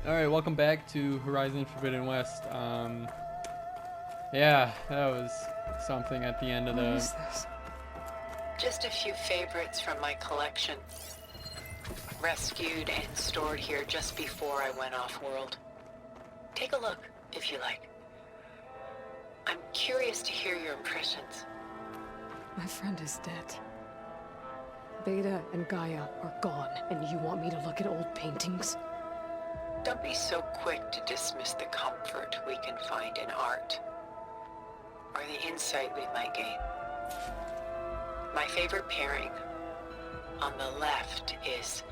Alright, welcome back to Horizon Forbidden West. Yeah, that was something at the end of What the... is this? Just a few favorites from my collection. Rescued and stored here just before I went off-world. Take a look, if you like. I'm curious to hear your impressions. My friend is dead. Beta and Gaia are gone, and you want me to look at old paintings? Don't be so quick to dismiss the comfort we can find in art, or the insight we might gain. My favorite pairing on the left is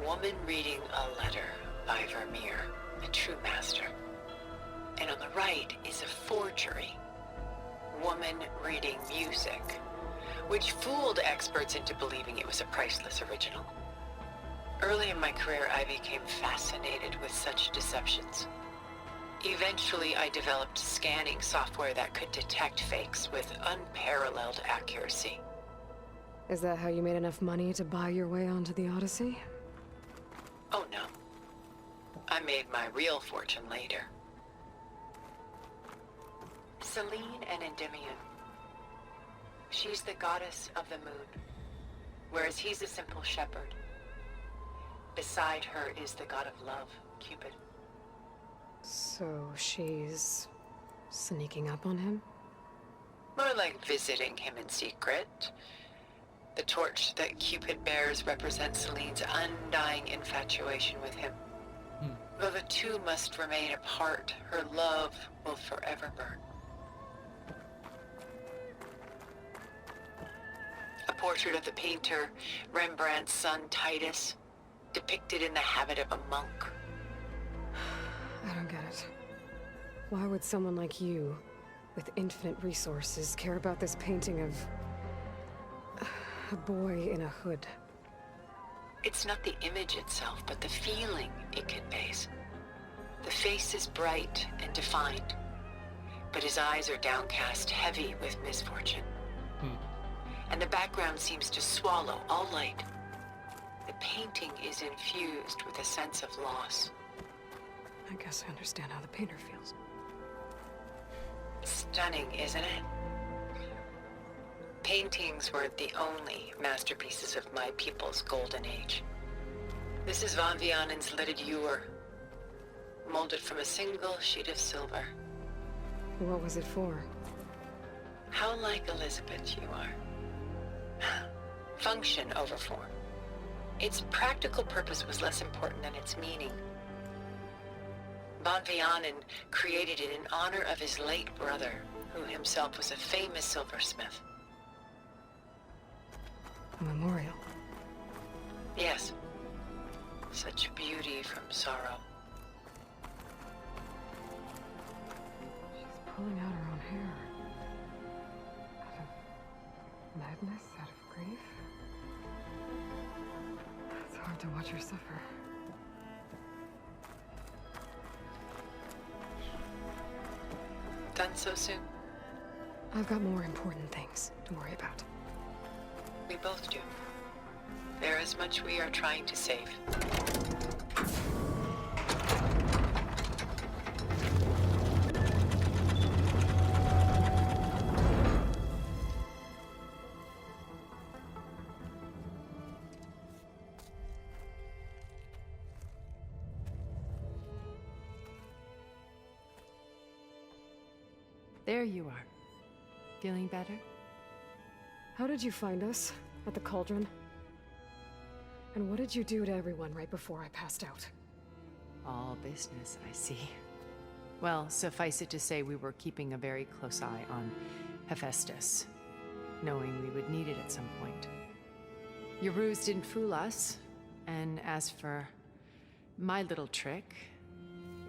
Woman Reading a Letter by Vermeer, a true master. And on the right is a forgery, Woman Reading Music, which fooled experts into believing it was a priceless original. Early in my career, I became fascinated with such deceptions. Eventually, I developed scanning software that could detect fakes with unparalleled accuracy. Is that how you made enough money to buy your way onto the Odyssey? Oh no. I made my real fortune later. Selene and Endymion. She's the goddess of the moon, whereas he's a simple shepherd. Beside her is the god of love, Cupid. So she's sneaking up on him? More like visiting him in secret. The torch that Cupid bears represents Selene's undying infatuation with him. Though the two must remain apart, her love will forever burn. A portrait of the painter, Rembrandt's son Titus, depicted in the habit of a monk. I don't get it. Why would someone like you, with infinite resources, care about this painting of a boy in a hood? It's not the image itself, but the feeling it conveys. The face is bright and defined, but his eyes are downcast, heavy with misfortune. And the background seems to swallow all light. The painting is infused with a sense of loss. I guess I understand how the painter feels. Stunning, isn't it? Paintings weren't the only masterpieces of my people's golden age. This is Von Vianen's Lidded Ewer, molded from a single sheet of silver. What was it for? How like Elizabeth you are. Function over form. Its practical purpose was less important than its meaning. Von Vianen created it in honor of his late brother, who himself was a famous silversmith. A memorial. Yes. Such beauty from sorrow. She's pulling out her own hair. Out of madness, out of grief. It's hard to watch her suffer. Done so soon? I've got more important things to worry about. We both do. There is much we are trying to save. There you are. Feeling better? How did you find us? At the Cauldron? And what did you do to everyone right before I passed out? All business, I see. Well, suffice it to say we were keeping a very close eye on Hephaestus, knowing we would need it at some point. Your ruse didn't fool us, and as for my little trick,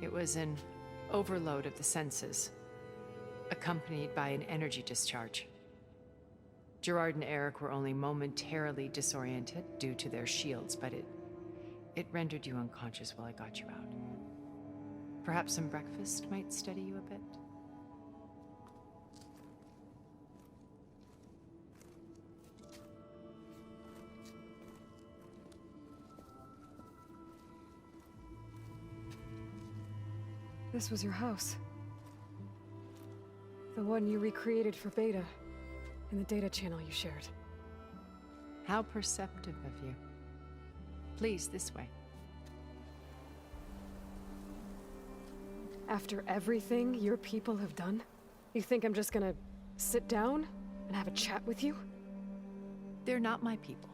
it was an overload of the senses, accompanied by an energy discharge. Gerard and Eric were only momentarily disoriented due to their shields, but it rendered you unconscious while I got you out. Perhaps some breakfast might steady you a bit? This was your house. The one you recreated for Beta, in the data channel you shared. How perceptive of you. Please, this way. After everything your people have done, you think I'm just gonna sit down and have a chat with you? They're not my people.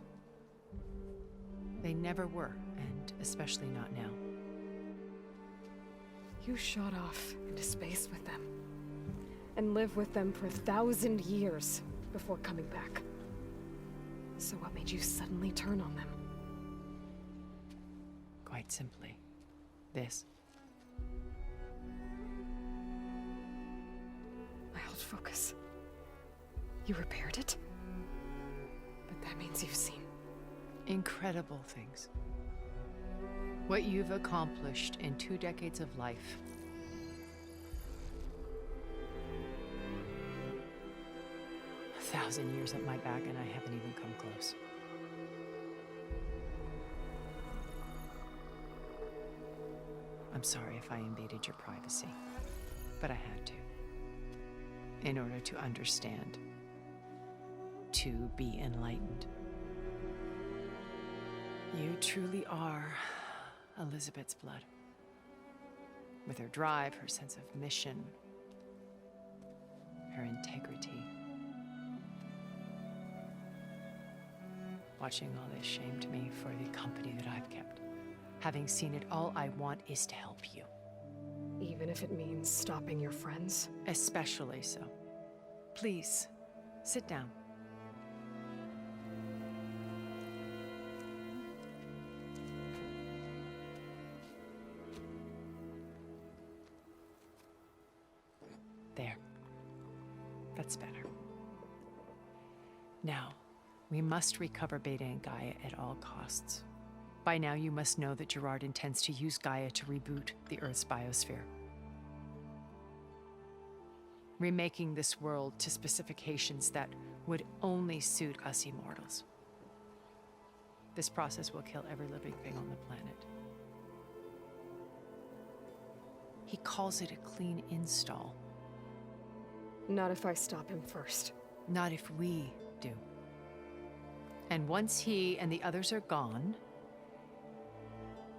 They never were, and especially not now. You shot off into space with them, and lived with them for 1,000 years before coming back. So what made you suddenly turn on them? Quite simply, this. I held focus. You repaired it? But that means you've seen. Incredible things. What you've accomplished in 2 decades of life. A 1,000 years at my back, and I haven't even come close. I'm sorry if I invaded your privacy, but I had to. In order to understand. To be enlightened. You truly are Elizabeth's blood. With her drive, her sense of mission, her integrity. Watching all this shamed me for the company that I've kept. Having seen it, all I want is to help you. Even if it means stopping your friends? Especially so. Please, sit down. There. That's better. Now, we must recover Beta and Gaia at all costs. By now, you must know that Gerard intends to use Gaia to reboot the Earth's biosphere. Remaking this world to specifications that would only suit us immortals. This process will kill every living thing on the planet. He calls it a clean install. Not if I stop him first. Not if we do. And once he and the others are gone,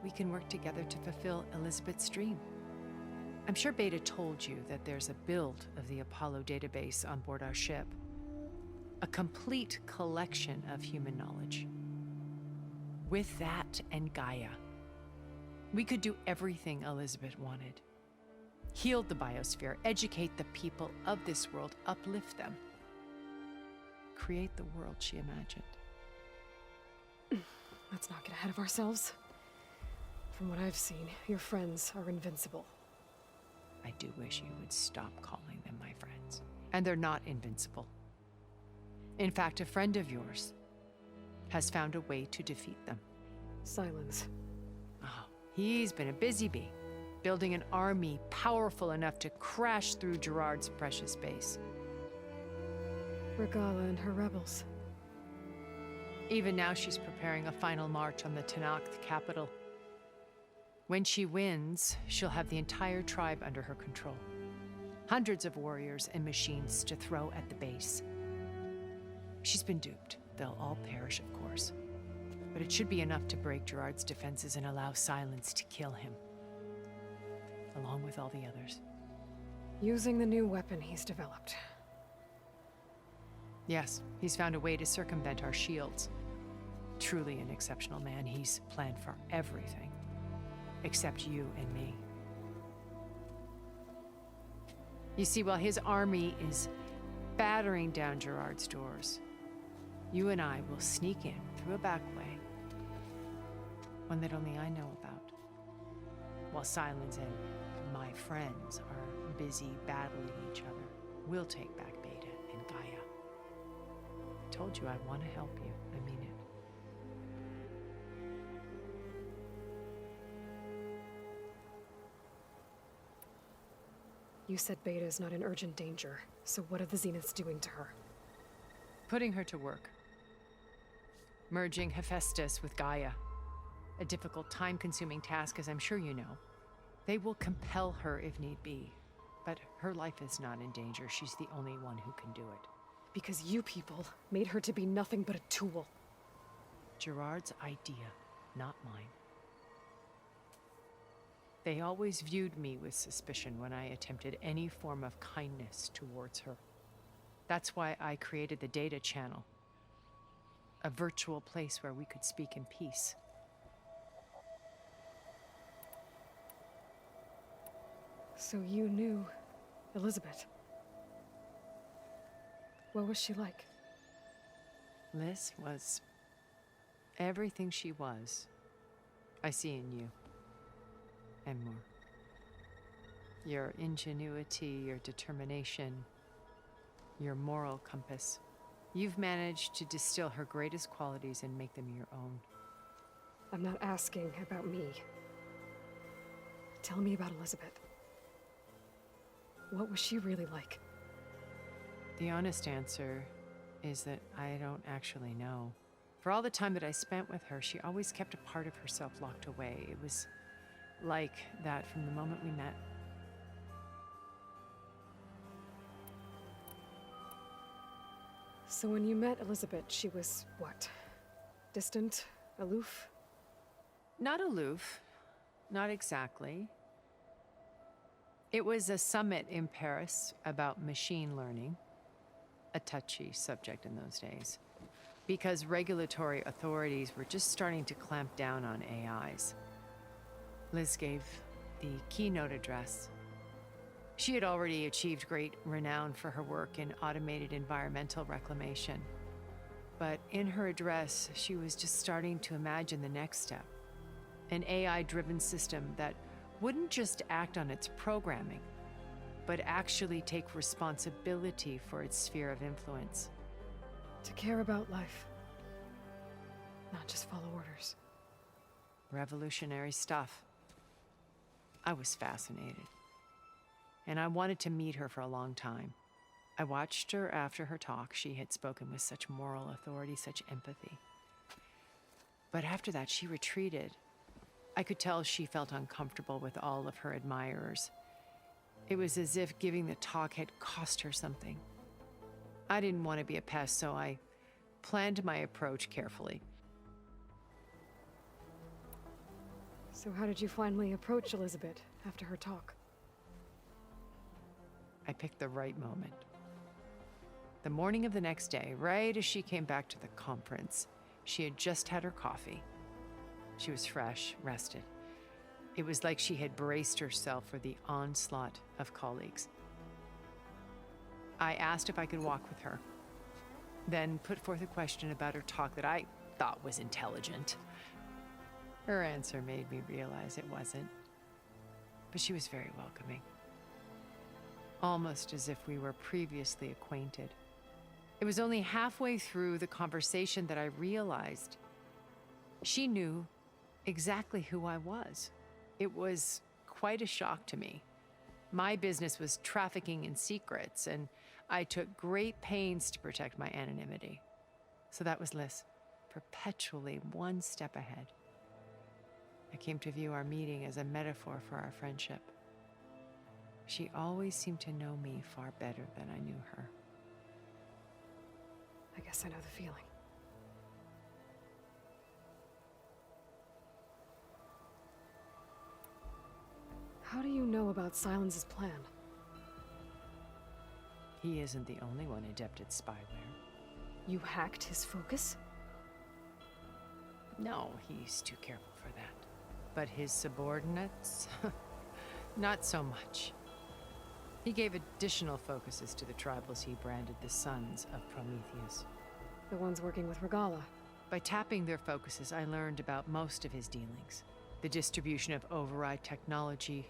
we can work together to fulfill Elizabeth's dream. I'm sure Beta told you that there's a build of the Apollo database on board our ship. A complete collection of human knowledge. With that and Gaia, we could do everything Elizabeth wanted. Heal the biosphere, educate the people of this world, uplift them. Create the world she imagined. Let's not get ahead of ourselves. From what I've seen, your friends are invincible. I do wish you would stop calling them my friends. And they're not invincible. In fact, a friend of yours has found a way to defeat them. Silence. Oh, he's been a busy bee, building an army powerful enough to crash through Gerard's precious base. Regala and her rebels. Even now, she's preparing a final march on the Tenakth capital. When she wins, she'll have the entire tribe under her control. Hundreds of warriors and machines to throw at the base. She's been duped. They'll all perish, of course. But it should be enough to break Gerard's defenses and allow Silence to kill him. Along with all the others. Using the new weapon he's developed. Yes, he's found a way to circumvent our shields. Truly an exceptional man. He's planned for everything. Except you and me. You see, while his army is battering down Gerard's doors, you and I will sneak in through a back way. One that only I know about. While Silence and my friends are busy battling each other, we'll take back Beta and Gaia. I told you I want to help you. I mean it. You said Beta is not in urgent danger, so what are the Zeniths doing to her? Putting her to work. Merging Hephaestus with Gaia. A difficult, time-consuming task, as I'm sure you know. They will compel her if need be. But her life is not in danger. She's the only one who can do it. Because you people made her to be nothing but a tool. Gerard's idea, not mine. They always viewed me with suspicion when I attempted any form of kindness towards her. That's why I created the data channel. A virtual place where we could speak in peace. So you knew Elizabeth. What was she like? Liz was everything she was. I see in you. And more. Your ingenuity, your determination, your moral compass. You've managed to distill her greatest qualities and make them your own. I'm not asking about me. Tell me about Elizabeth. What was she really like? The honest answer is that I don't actually know. For all the time that I spent with her, she always kept a part of herself locked away. It was like that from the moment we met. So when you met Elizabeth, she was what? Distant? Aloof? Not aloof. Not exactly. It was a summit in Paris about machine learning. A touchy subject in those days. Because regulatory authorities were just starting to clamp down on AIs. Liz gave the keynote address. She had already achieved great renown for her work in automated environmental reclamation. But in her address, she was just starting to imagine the next step. An AI-driven system that wouldn't just act on its programming, but actually take responsibility for its sphere of influence. To care about life. Not just follow orders. Revolutionary stuff. I was fascinated. And I wanted to meet her for a long time. I watched her after her talk. She had spoken with such moral authority, such empathy. But after that, she retreated. I could tell she felt uncomfortable with all of her admirers. It was as if giving the talk had cost her something. I didn't want to be a pest, so I planned my approach carefully. So how did you finally approach Elizabeth after her talk? I picked the right moment. The morning of the next day, right as she came back to the conference, she had just had her coffee. She was fresh, rested. It was like she had braced herself for the onslaught of colleagues. I asked if I could walk with her, then put forth a question about her talk that I thought was intelligent. Her answer made me realize it wasn't, but she was very welcoming. Almost as if we were previously acquainted. It was only halfway through the conversation that I realized she knew exactly who I was. It was quite a shock to me. My business was trafficking in secrets, and I took great pains to protect my anonymity. So that was Liz, perpetually one step ahead. I came to view our meeting as a metaphor for our friendship. She always seemed to know me far better than I knew her. I guess I know the feeling. How do you know about Silence's plan? He isn't the only one adept at spyware. You hacked his focus? No, he's too careful for that. But his subordinates? Not so much. He gave additional focuses to the tribals he branded the Sons of Prometheus. The ones working with Regalla. By tapping their focuses, I learned about most of his dealings. The distribution of override technology,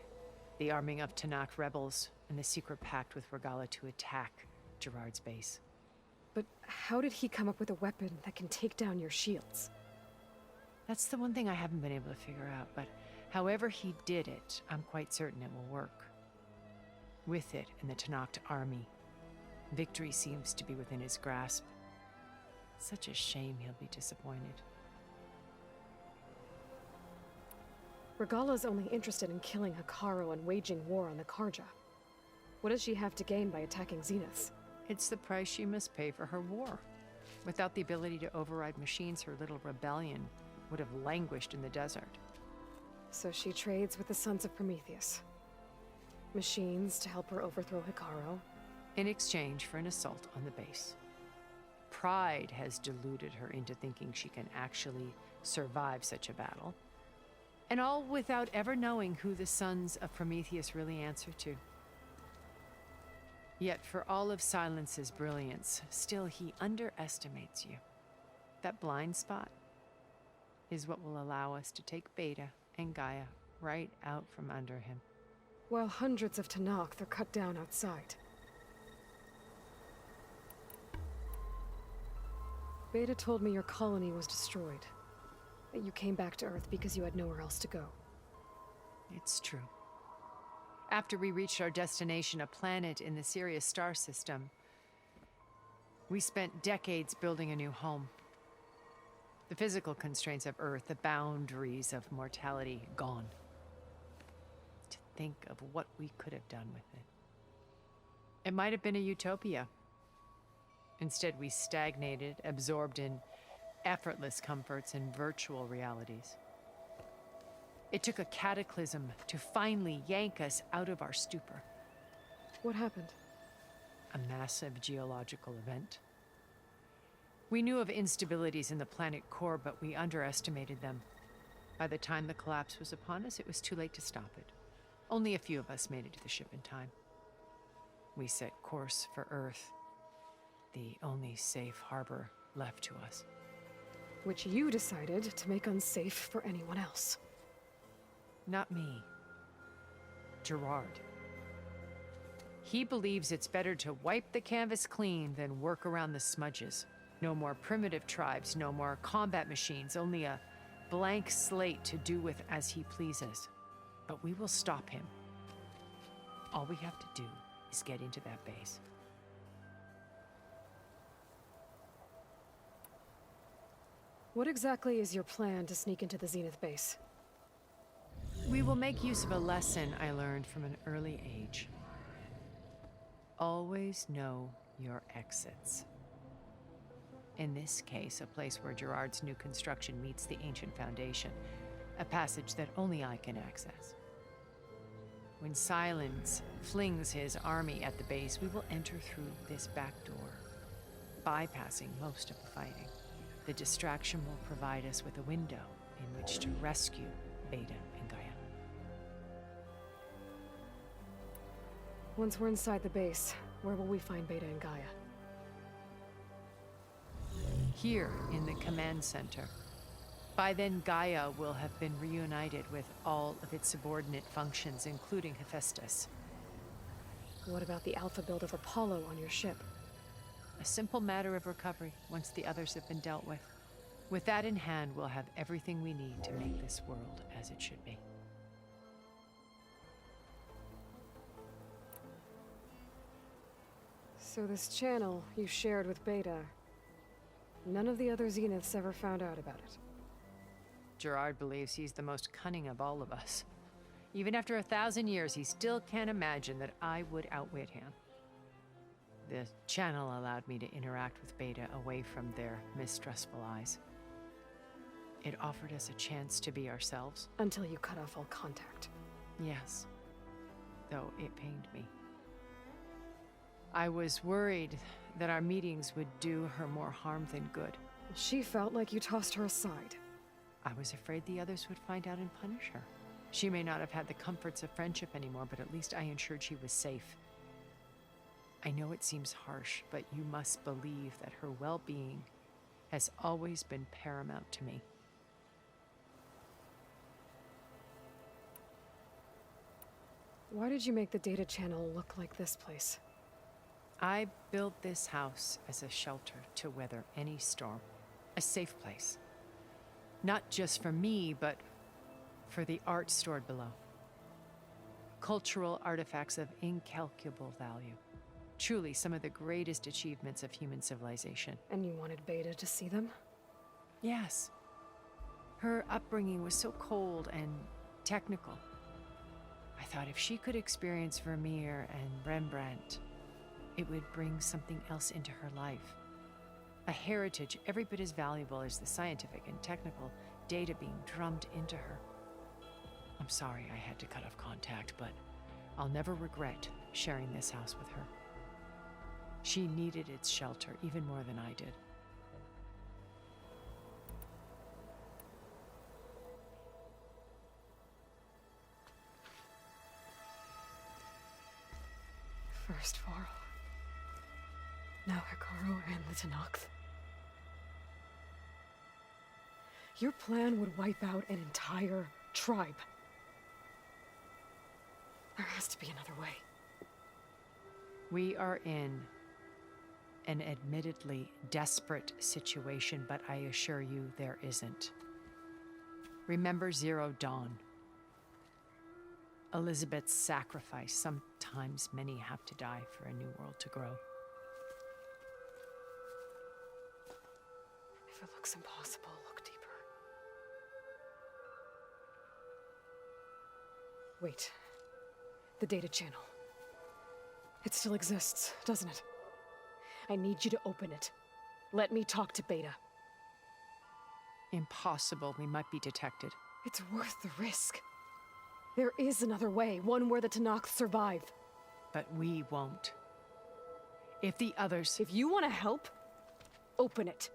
the arming of Tanakh rebels, and the secret pact with Regalla to attack Gerard's base. But how did he come up with a weapon that can take down your shields? That's the one thing I haven't been able to figure out, but however he did it, I'm quite certain it will work. With it and the Tanakh army, victory seems to be within his grasp. Such a shame he'll be disappointed. Regala's only interested in killing Hekarro and waging war on the Karja. What does she have to gain by attacking Zeniths? It's the price she must pay for her war. Without the ability to override machines, her little rebellion would have languished in the desert. So she trades with the Sons of Prometheus. Machines to help her overthrow Hekarro. In exchange for an assault on the base. Pride has deluded her into thinking she can actually survive such a battle. And all without ever knowing who the Sons of Prometheus really answer to. Yet for all of Silence's brilliance, still he underestimates you. That blind spot is what will allow us to take Beta and Gaia right out from under him. While hundreds of Tenakth are cut down outside. Beta told me your colony was destroyed. That you came back to Earth because you had nowhere else to go. It's true. After we reached our destination, a planet in the Sirius star system, we spent decades building a new home. The physical constraints of Earth, the boundaries of mortality, gone. To think of what we could have done with it. It might have been a utopia. Instead, we stagnated, absorbed in effortless comforts and virtual realities. It took a cataclysm to finally yank us out of our stupor. What happened? A massive geological event. We knew of instabilities in the planet core, but we underestimated them. By the time the collapse was upon us, it was too late to stop it. Only a few of us made it to the ship in time. We set course for Earth, the only safe harbor left to us. Which you decided to make unsafe for anyone else. Not me. Gerard. He believes it's better to wipe the canvas clean than work around the smudges. No more primitive tribes, no more combat machines, only a blank slate to do with as he pleases. But we will stop him. All we have to do is get into that base. What exactly is your plan to sneak into the Zenith base? We will make use of a lesson I learned from an early age. Always know your exits. In this case, a place where Gerard's new construction meets the ancient foundation, a passage that only I can access. When Silence flings his army at the base, we will enter through this back door, bypassing most of the fighting. The distraction will provide us with a window in which to rescue Beta and Gaia. Once we're inside the base, where will we find Beta and Gaia? Here in the command center. By then, Gaia will have been reunited with all of its subordinate functions, including Hephaestus. What about the alpha build of Apollo on your ship? A simple matter of recovery once the others have been dealt with. With that in hand, we'll have everything we need to make this world as it should be. So this channel you shared with Beta, none of the other Zeniths ever found out about it. Gerard believes he's the most cunning of all of us. Even after 1,000 years, he still can't imagine that I would outwit him. The channel allowed me to interact with Beta away from their mistrustful eyes. It offered us a chance to be ourselves. Until you cut off all contact. Yes, though it pained me. I was worried that our meetings would do her more harm than good. She felt like you tossed her aside. I was afraid the others would find out and punish her. She may not have had the comforts of friendship anymore, but at least I ensured she was safe. I know it seems harsh, but you must believe that her well-being has always been paramount to me. Why did you make the data channel look like this place? I built this house as a shelter to weather any storm. A safe place. Not just for me, but for the art stored below. Cultural artifacts of incalculable value. Truly some of the greatest achievements of human civilization. And you wanted Beta to see them? Yes. Her upbringing was so cold and technical. I thought if she could experience Vermeer and Rembrandt, it would bring something else into her life. A heritage every bit as valuable as the scientific and technical data being drummed into her. I'm sorry I had to cut off contact, but I'll never regret sharing this house with her. She needed its shelter even more than I did. First Varl. Now Hekarro and the Tenakth. Your plan would wipe out an entire tribe. There has to be another way. We are in an admittedly desperate situation, but I assure you there isn't. Remember Zero Dawn. Elizabeth's sacrifice. Sometimes many have to die for a new world to grow. If it looks impossible, look deeper. Wait. The data channel. It still exists, doesn't it? I need you to open it. Let me talk to Beta. Impossible. We might be detected. It's worth the risk. There is another way, one where the Tenakth survive. But we won't. If the others... If you want to help, open it.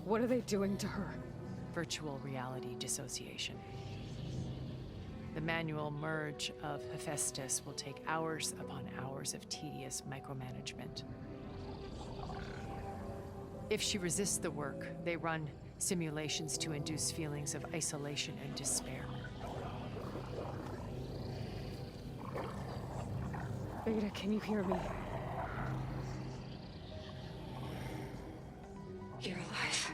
What are they doing to her? Virtual reality dissociation. The manual merge of Hephaestus will take hours upon hours of tedious micromanagement. If she resists the work, they run simulations to induce feelings of isolation and despair. Beta, can you hear me? You're alive.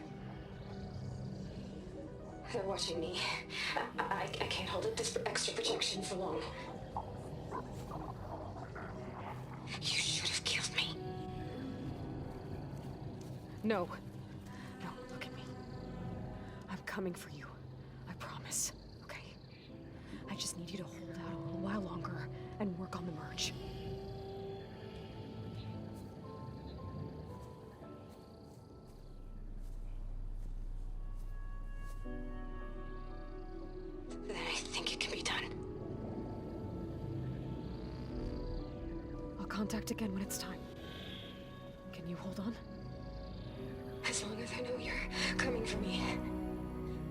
They're watching me. I can't hold up this extra protection for long. You should have killed me. No. No, look at me. I'm coming for you. I promise. Okay? I just need you to hold out a little while longer and work on the merge. Then I think it can be done. I'll contact again when it's time. Can you hold on? As long as I know you're coming for me,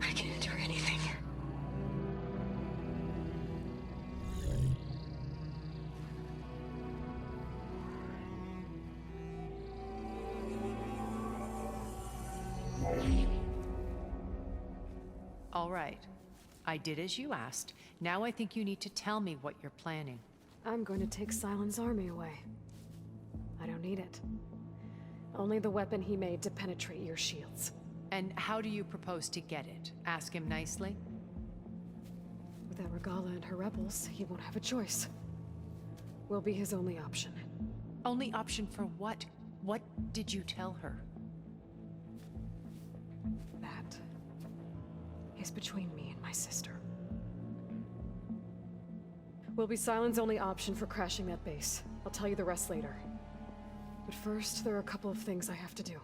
I can endure anything. All right. I did as you asked. Now I think you need to tell me what you're planning. I'm going to take Sylens' army away. I don't need it. Only the weapon he made to penetrate your shields. And how do you propose to get it? Ask him nicely? Without Regala and her rebels, he won't have a choice. We'll be his only option. Only option for what? What did you tell her? That is between me and my sister. Will be Sylens' only option for crashing that base. I'll tell you the rest later. But first, there are a couple of things I have to do.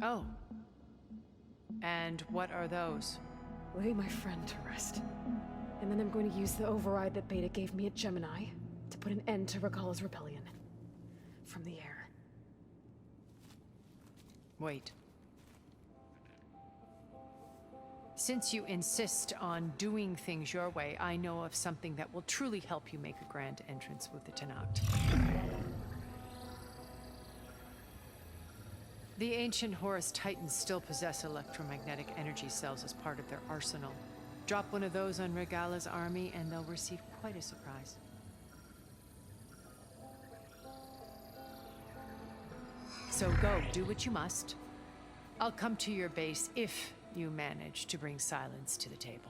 Oh. And what are those? Lay my friend to rest. And then I'm going to use the override that Beta gave me at Gemini to put an end to Regala's rebellion. From the air. Wait. Since you insist on doing things your way, I know of something that will truly help you make a grand entrance with the Tenakth. The ancient Horus Titans still possess electromagnetic energy cells as part of their arsenal. Drop one of those on Regala's army and they'll receive quite a surprise. So go, do what you must. I'll come to your base if you manage to bring silence to the table.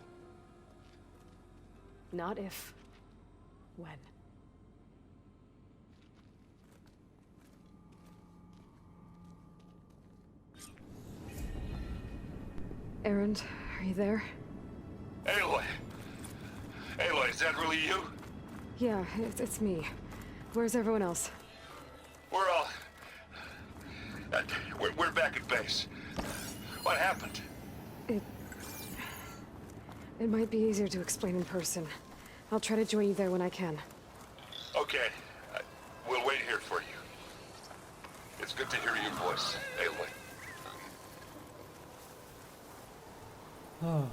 Not if. When. Erend, are you there? Aloy! Aloy, is that really you? Yeah, it's me. Where's everyone else? We're all... we're back at base. What happened? It might be easier to explain in person. I'll try to join you there when I can. Okay. We'll wait here for you. It's good to hear your voice, Aloy. Oh.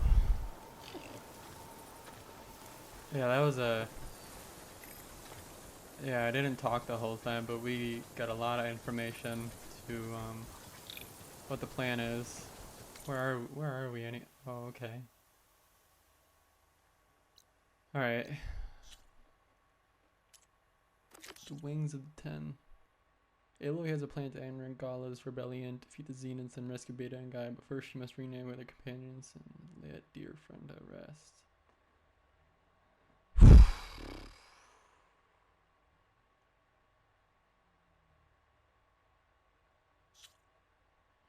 Yeah, that was a... Yeah, I didn't talk the whole time, but we got a lot of information to, what the plan is. Where are we any... Oh, okay. Alright. The Wings of the Ten. Aloy has a plan to end Regala's rebellion, defeat the Zeniths, and rescue Beta and Gaia, but first she must rename her companions and lay a dear friend to rest.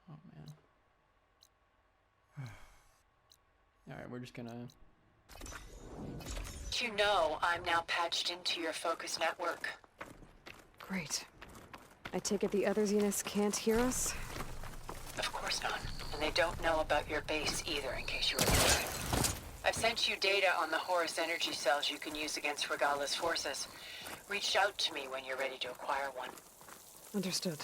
Oh man. Alright, we're just gonna... You know I'm now patched into your focus network. Great. I take it the other Zeniths can't hear us? Of course not. And they don't know about your base either, in case you were wondering. I've sent you data on the Horus energy cells you can use against Regala's forces. Reach out to me when you're ready to acquire one. Understood.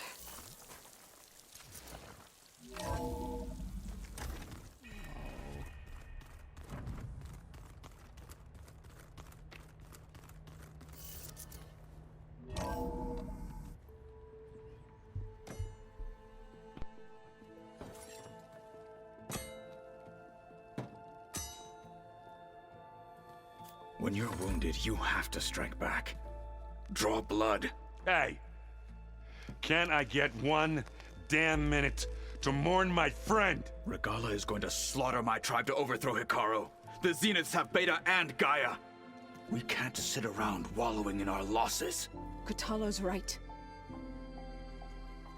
When you're wounded, you have to strike back. Draw blood. Hey! Can't I get one damn minute to mourn my friend? Regala is going to slaughter my tribe to overthrow Hekarro. The Zeniths have Beta and Gaia. We can't sit around wallowing in our losses. Kotallo's right.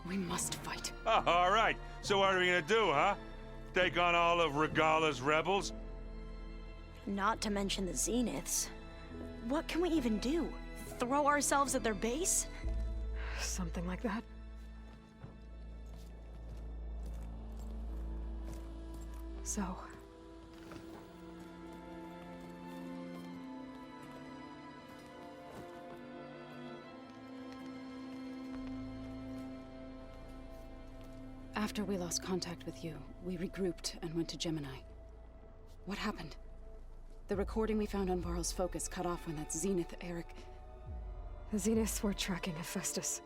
We must fight. All right, so what are we gonna do, huh? Take on all of Regala's rebels? Not to mention the Zeniths. What can we even do? Throw ourselves at their base? Something like that. So... After we lost contact with you, we regrouped and went to Gemini. What happened? The recording we found on Varl's focus cut off when that Zenith, Eric... The Zeniths were tracking Hephaestus.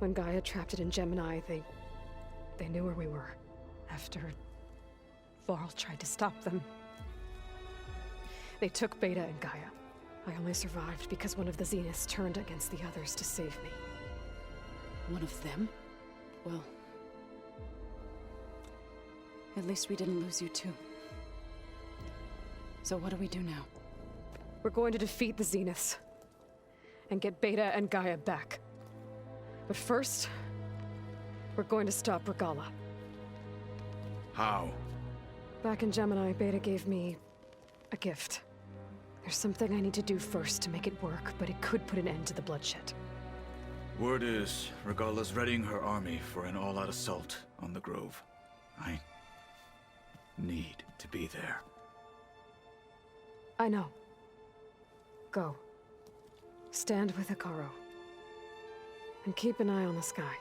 When Gaia trapped it in Gemini, they knew where we were. After Varl tried to stop them. They took Beta and Gaia. I only survived because one of the Zeniths turned against the others to save me. One of them? Well... At least we didn't lose you too. So what do we do now? We're going to defeat the Zeniths. And get Beta and Gaia back. But first, we're going to stop Regala. How? Back in Gemini, Beta gave me a gift. There's something I need to do first to make it work, but it could put an end to the bloodshed. Word is, Regala's readying her army for an all-out assault on the Grove. I need to be there. I know. Go. Stand with Hekarro. And keep an eye on the sky.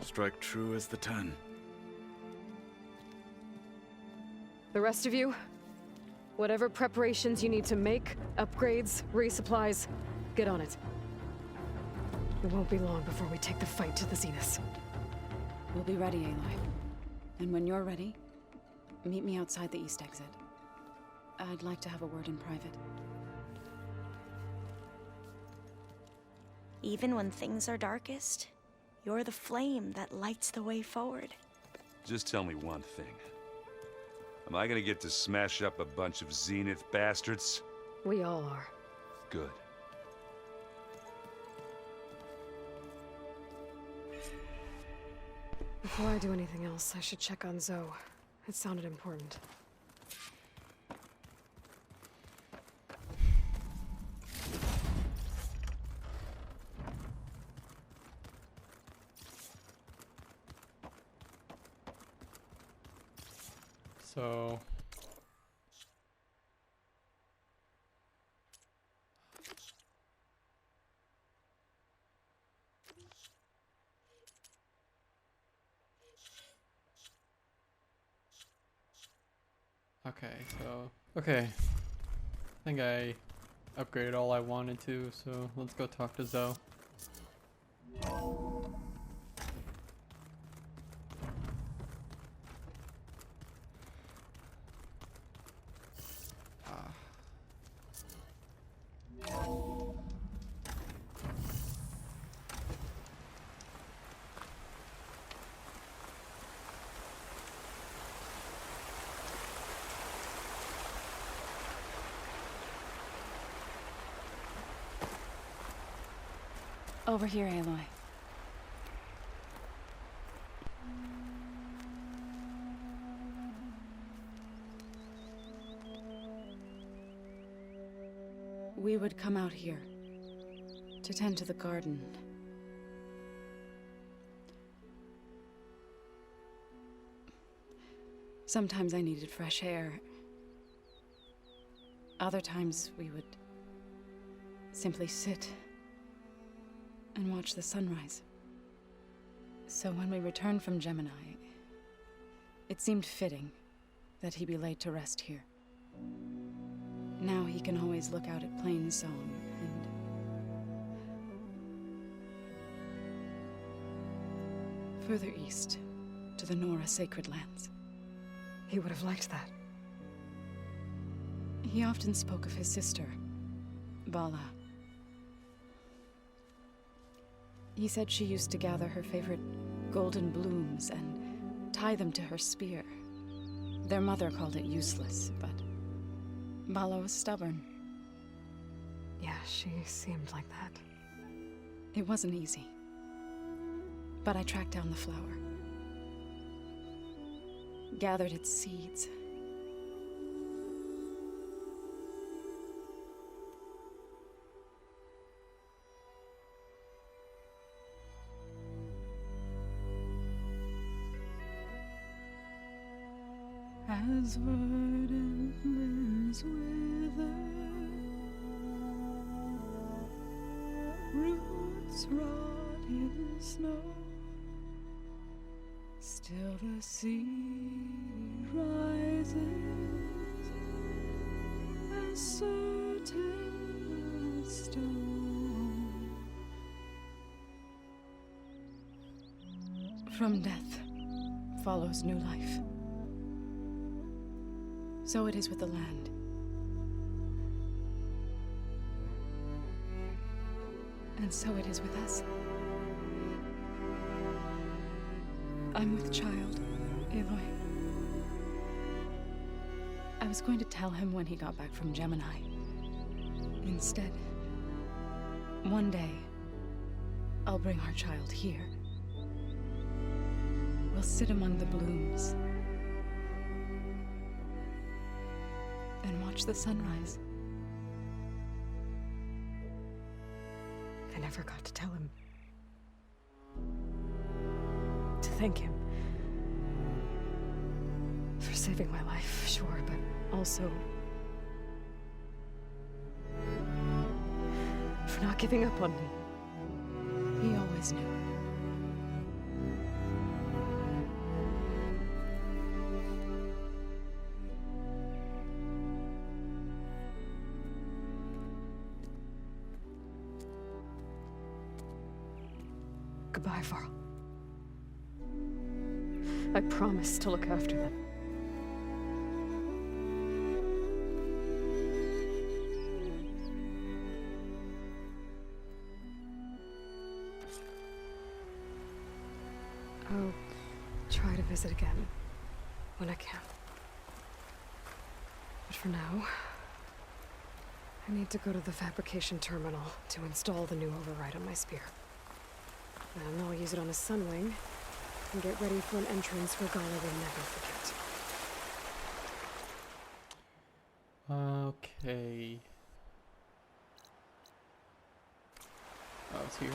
Strike true as the 10. The rest of you, whatever preparations you need to make, upgrades, resupplies, get on it. It won't be long before we take the fight to the Zenith. We'll be ready, Aloy. And when you're ready, meet me outside the east exit. I'd like to have a word in private. Even when things are darkest, you're the flame that lights the way forward. Just tell me one thing. Am I gonna get to smash up a bunch of Zenith bastards? We all are. Good. Before I do anything else, I should check on Zoe. It sounded important. So... Okay. I think I upgraded all I wanted to, so let's go talk to Zoe. Over here, Aloy. We would come out here to tend to the garden. Sometimes I needed fresh air. Other times we would simply sit and watch the sunrise. So when we returned from Gemini, it seemed fitting that he be laid to rest here. Now he can always look out at Plainsong and... further east, to the Nora Sacred Lands. He would have liked that. He often spoke of his sister, Bala. He said she used to gather her favorite golden blooms and tie them to her spear. Their mother called it useless, but Bala was stubborn. Yeah, she seemed like that. It wasn't easy. But I tracked down the flower. Gathered its seeds. As verdant limbs wither, roots rot in snow, still the seed rises, as certain as stone. From death follows new life. So it is with the land. And so it is with us. I'm with child, Aloy. I was going to tell him when he got back from Gemini. Instead, one day, I'll bring our child here. We'll sit among the blooms and watch the sunrise. I never got to tell him. To thank him. For saving my life, sure, but also... for not giving up on me. He always knew. Goodbye, Varl. I promise to look after them. I'll try to visit again when I can. But for now, I need to go to the fabrication terminal to install the new override on my spear. Then I'll use it on a Sunwing and get ready for an entrance Regalla will never forget. Okay. Oh, it's here.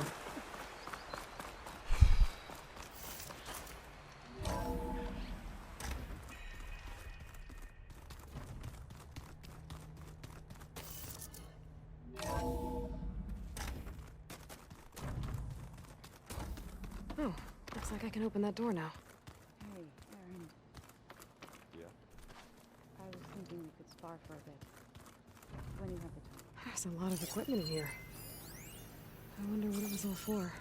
Oh, looks like I can open that door now. Hey, Aaron. Yeah? I was thinking we could spar for a bit. When you have the time. There's a lot of equipment in here. I wonder what it was all for.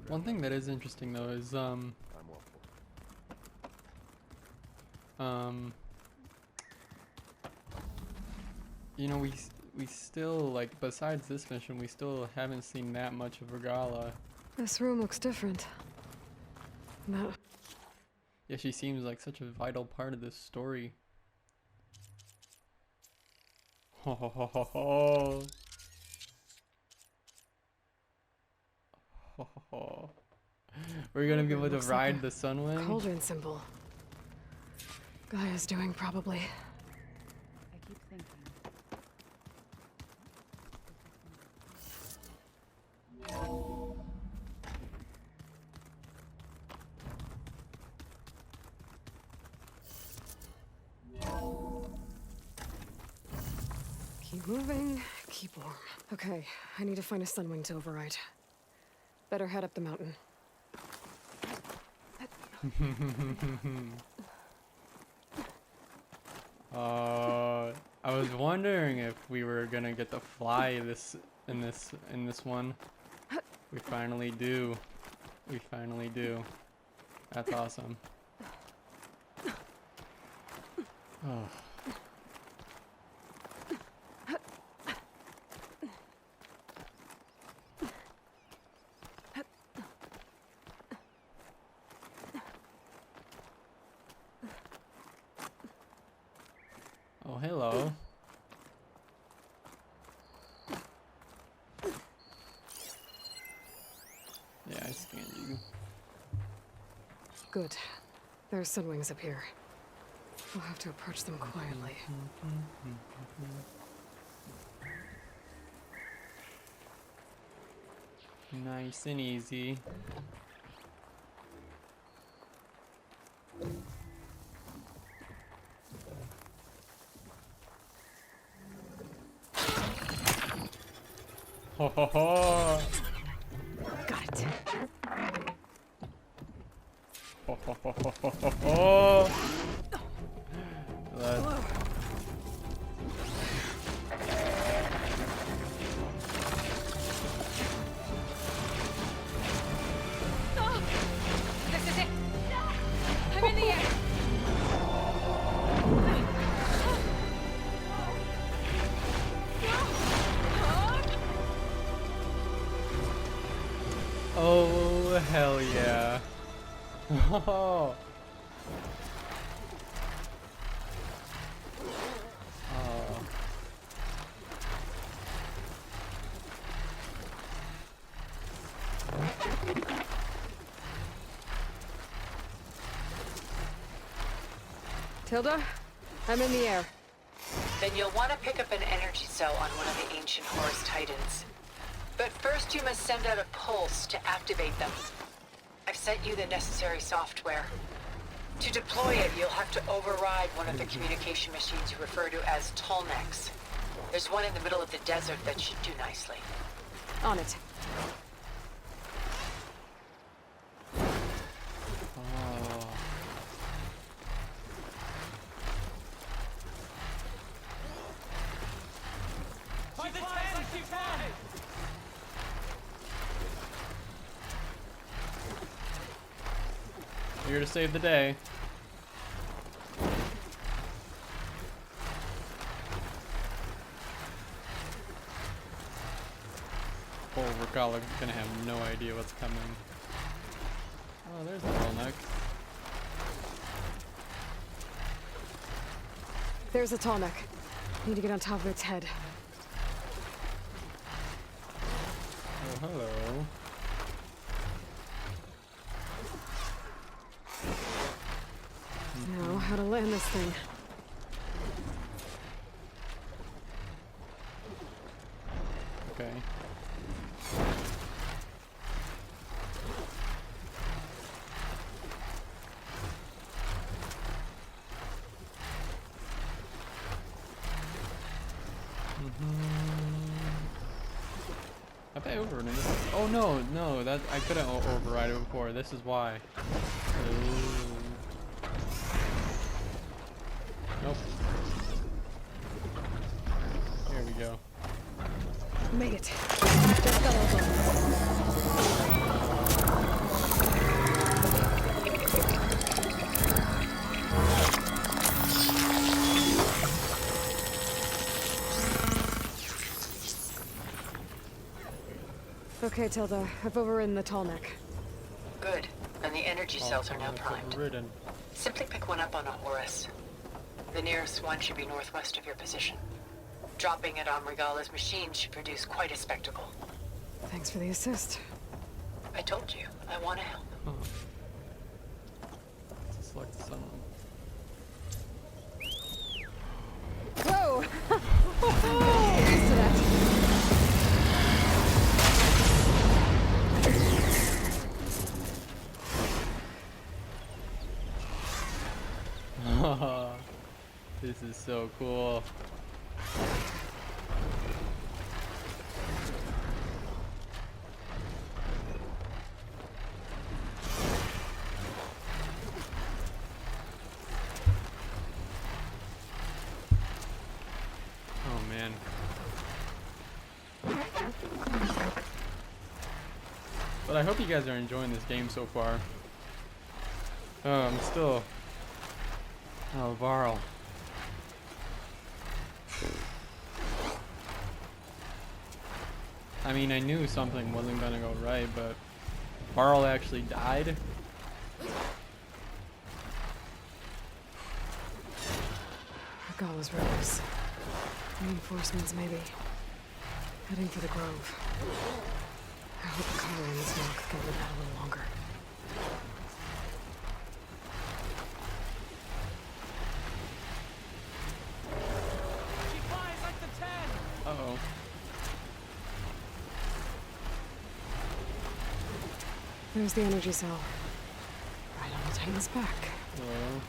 One thing that is interesting though is I'm well for you know, we still, like, besides this mission, we still haven't seen that much of Regalla. This room looks different. That Yeah, she seems like such a vital part of this story. Ho ho ho ho ho. Ho ho ho. We're gonna be able to Looks like ride a the Sunwing. cauldron symbol. Gaia's doing probably. I keep thinking. Keep moving, keep warm. Okay, I need to find a Sunwing to override. Better head up the mountain. I was wondering if we were gonna get to fly in this one. We finally do. We finally do. That's awesome. Oh. Oh, hello. Yeah, I scanned you. Good. There are Sunwings up here. We'll have to approach them quietly. Nice and easy. Ho ho ho! Got it. Ho ho ho ho ho ho ho! This is it! I'm in the air! Oh, hell yeah. Oh. Oh. Tilda, I'm in the air. Then you'll want to pick up an energy cell on one of the ancient Horus Titans. But first you must send out a pulse to activate them. I've sent you the necessary software. To deploy it, you'll have to override one of the communication machines you refer to as Tolnecs. There's one in the middle of the desert that should do nicely. On it. Oh. Here to save the day. Oh, Regala gonna have no idea what's coming. Oh, there's the Tallneck. There's a Tallneck. Need to get on top of its head. Oh, hello. Now, how to land this thing. Okay. Have I overridden this? Oh no, no, that I couldn't override it before. This is why. Ooh. Nope. Here we go. Made it. Just got over. Okay, Tilda. I've overridden the Tallneck. Good. And the energy cells are now primed. Overridden. Simply pick one up on a Horus. The nearest one should be northwest of your position. Dropping it on Regala's machine should produce quite a spectacle. Thanks for the assist. I told you, I want to help. Huh. Let's select the sun. Whoa! Used to that. This is so cool. Oh man. But I hope you guys are enjoying this game so far. I'm still... Oh, Varl. I mean, I knew something wasn't gonna go right, but Varl actually died. Regala's rebels. Reinforcements, maybe. Heading for the Grove. I hope the collar in this knock can live out a little longer. Uh-oh. There's the energy cell. Right on the Titan's back. Hello.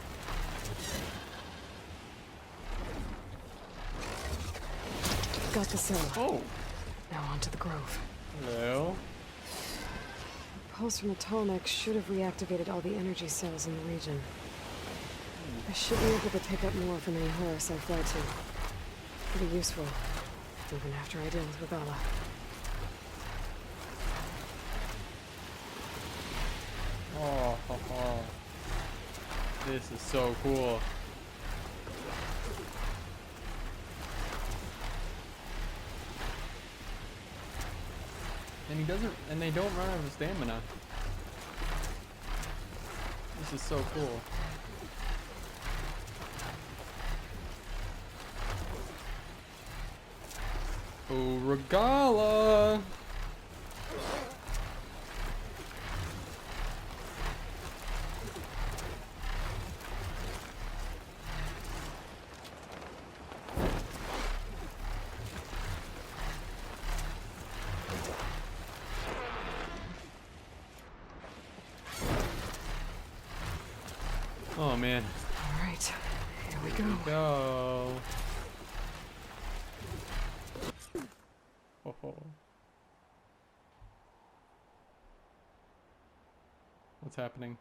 Got the cell. Oh. Now on to the Grove. Hello. Pulse from the Tallneck should have reactivated all the energy cells in the region. I should be able to pick up more from any Horus I fly to. Pretty useful, even after I deal with Regala. Oh, ho, ho. This is so cool. And he doesn't, and they don't run out of stamina. This is so cool. Oh, Regala! Oh man. All right, here we go. Go. Oh. What's happening?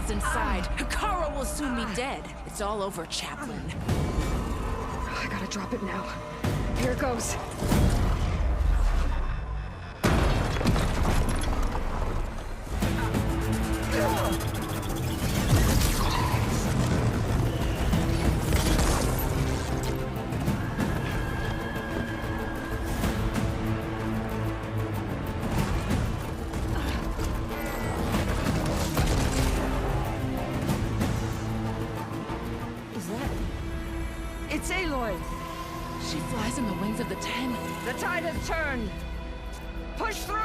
Hell's inside. Kara will soon be dead. It's all over, Chaplain. I gotta drop it now. Here it goes. It's Aloy! She flies in the wings of the Ten. The tide has turned! Push through!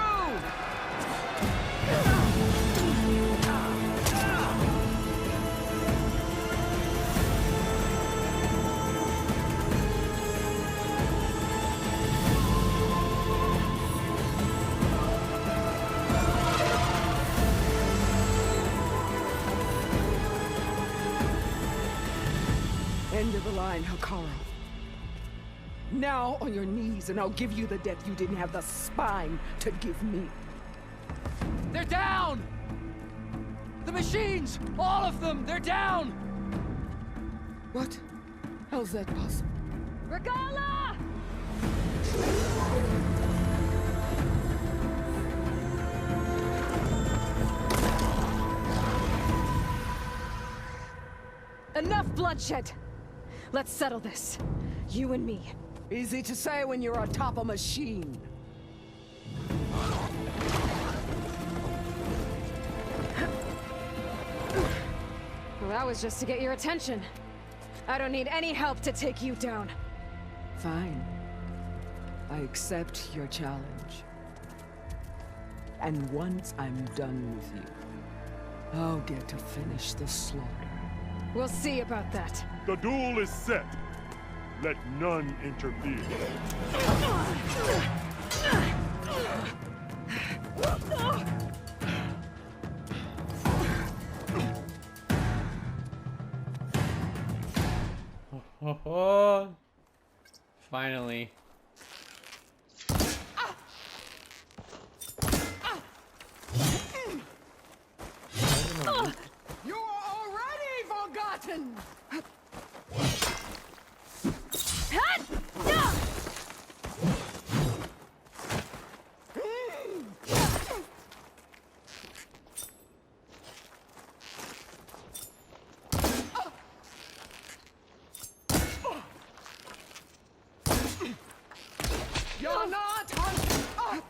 End of the line, Hekara. Now on your knees, and I'll give you the death you didn't have the spine to give me. They're down! The machines! All of them! They're down! What? How's that possible? Regala! Enough bloodshed! Let's settle this. You and me. Easy to say when you're atop a machine. Well, that was just to get your attention. I don't need any help to take you down. Fine. I accept your challenge. And once I'm done with you, I'll get to finish the slaughter. We'll see about that. The duel is set. Let none interfere. Finally. You are already forgotten! You're not hunting!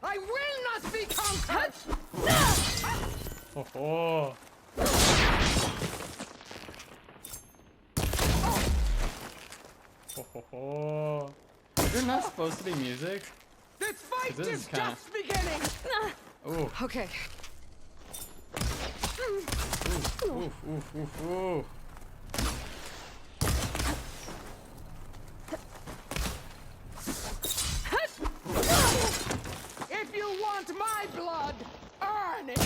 I will not be conquered! Oh. Is there not supposed to be music? This fight This is is kinda... just beginning! Ooh. Okay. Ooh. If you want my blood, earn it!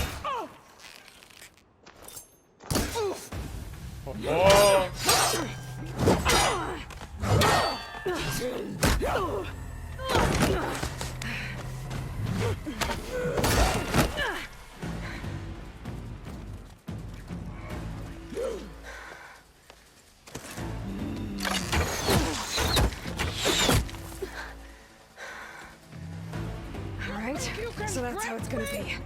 Alright, so that's how it's gonna be.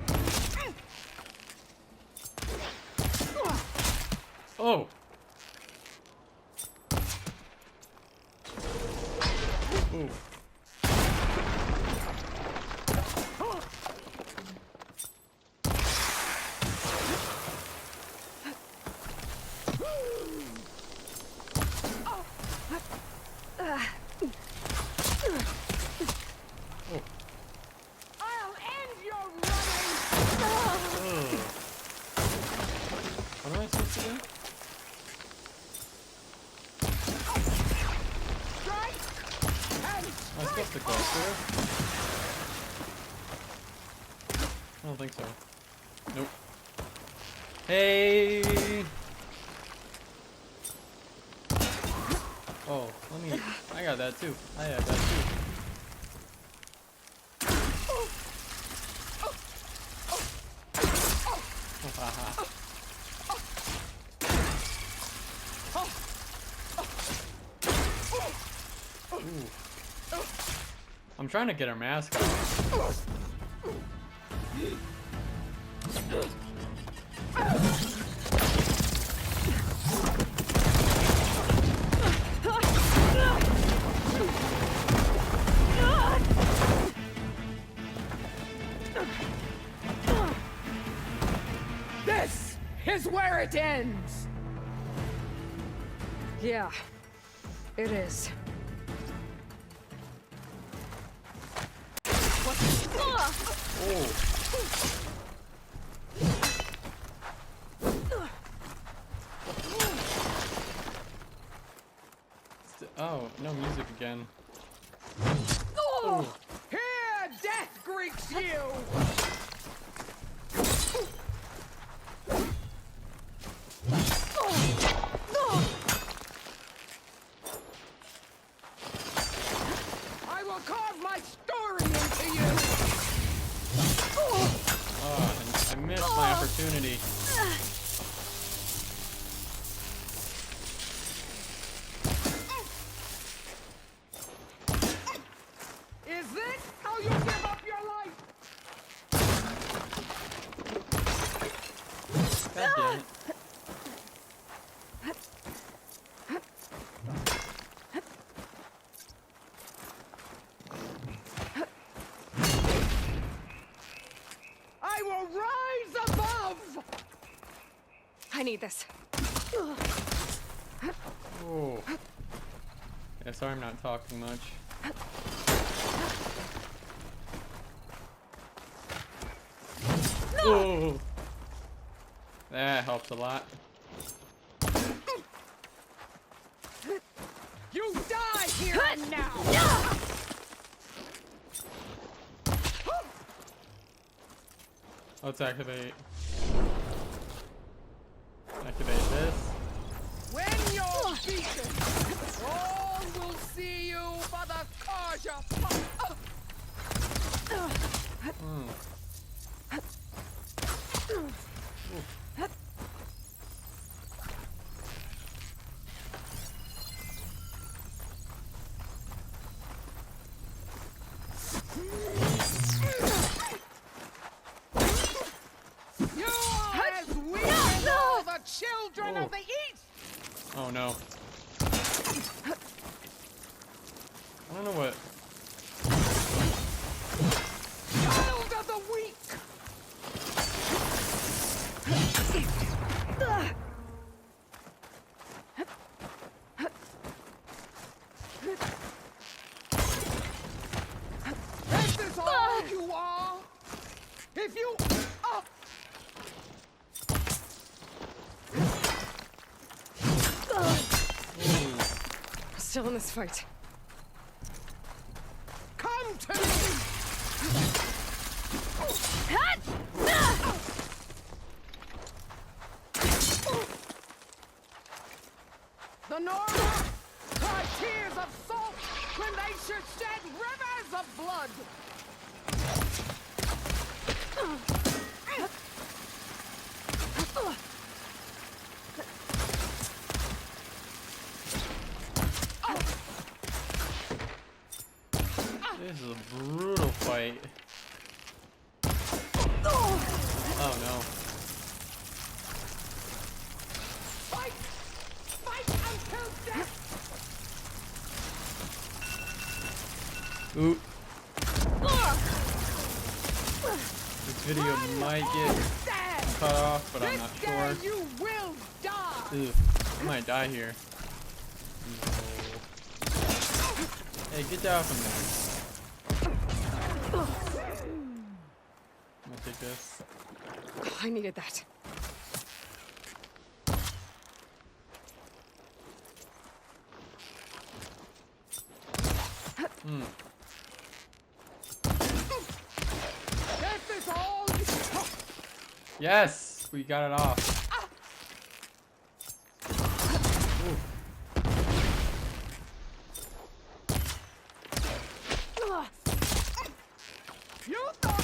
Oh. Ooh. I'll end your running! What am I supposed to do? Am I supposed to go through? I don't think so. Nope. Hey! Oh, let me... I got that too. I have that too. I'm trying to get her mask off. This is where it ends! Yeah, it is. Oh, no music again. Oh. Here, death greets you! I will carve my story into you! Oh, I missed my opportunity. Is this how you give up your life? God damn it. I will rise above! I need this. Oh. Yeah, sorry I'm not talking much. Oh. That helps a lot. You die here and now! Let's activate. Activate this. When you're beaten, all will see you for the cause you fought. You are as weak as all the children of the East! Oh no. I don't know what. Child of the weak! This is all you are! If you... Still in this fight. Come to me! The Nora cry tears of salt when they should shed rivers of blood! This is a brutal fight. Oh no. Fight! Fight until death! Ooh. This video might get cut off, but I'm not sure. You will die! Ew, I might die here. No. Hey, get down from there. I'm gonna take this. Oh, I needed that. This is all Yes, we got it off. you thought...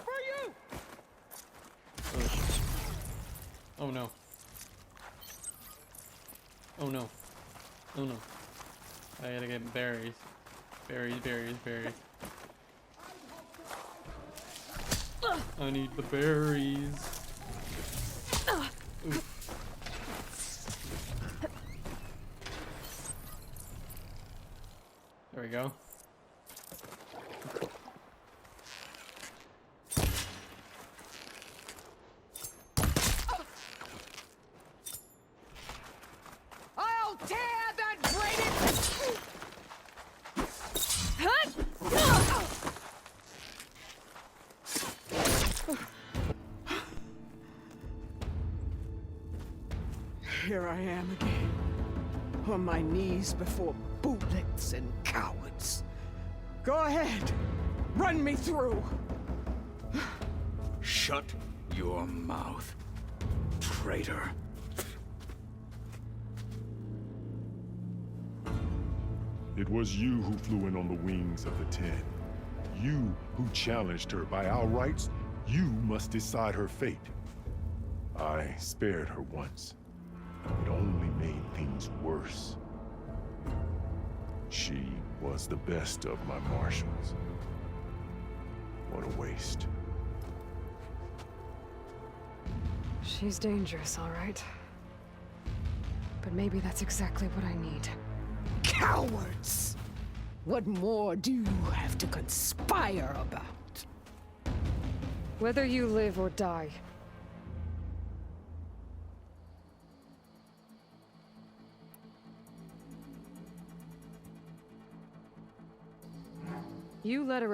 For you! Oh no. Oh no. Oh no. I gotta get berries. Berries, berries, berries. I need the berries. Oof. There we go. I'll tear that braided... Here I am again, on my knees before bootlets and cowards. Go ahead, run me through. Shut your mouth, traitor. It was you who flew in on the wings of the 10. You who challenged her. By our rights, you must decide her fate. I spared her once. It only made things worse. She was the best of my marshals. What a waste. She's dangerous, all right. But maybe that's exactly what I need. Cowards! What more do you have to conspire about? Whether you live or die, you let a